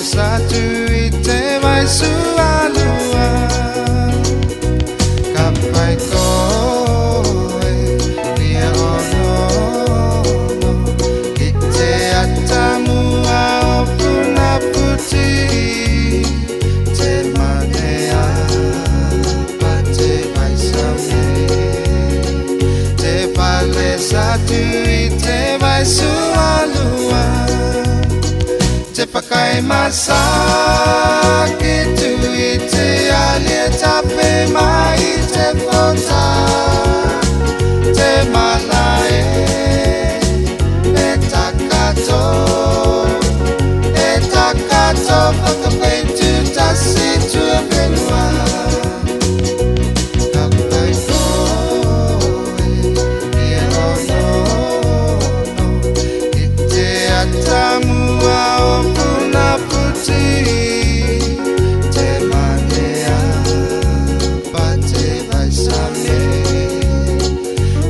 satu ite mai sualua kapai koe dia ono ite atamu au puna putih te manea pate vai same te pale satu ite mai sualua te pakai masak itu ite alia tape mai te kota te malae etakato pakapetu tasi tu benua kapai koe ia ono ite atamu au puna putih te manea pate vai same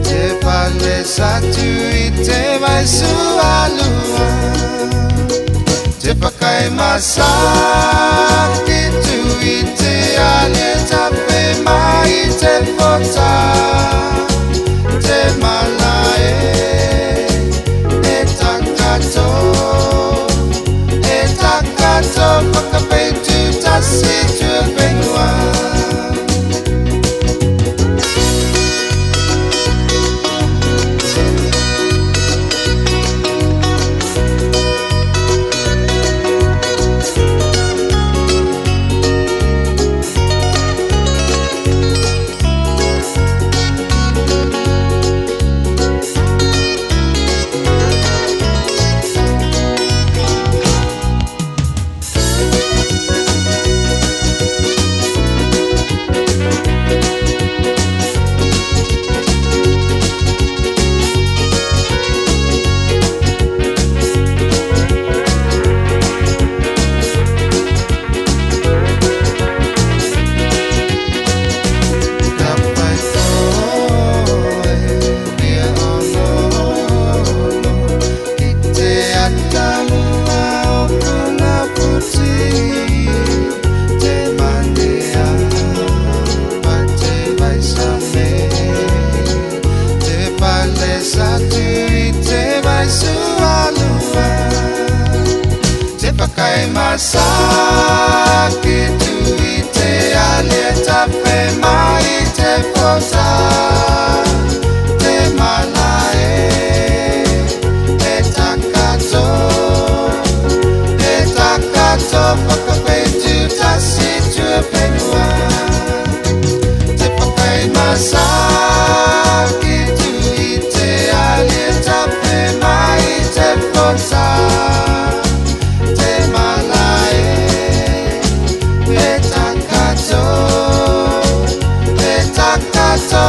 te pale satu ite vai sualua te pakai masak itu ite alia tape mai te kota te malae etakato pakapetu tasi tu benua pakai masak itu ite alia tape mai te kota te malae etakato pakapetu tasi tu benua te pakai masak itu ite alia tape mai te kota etakato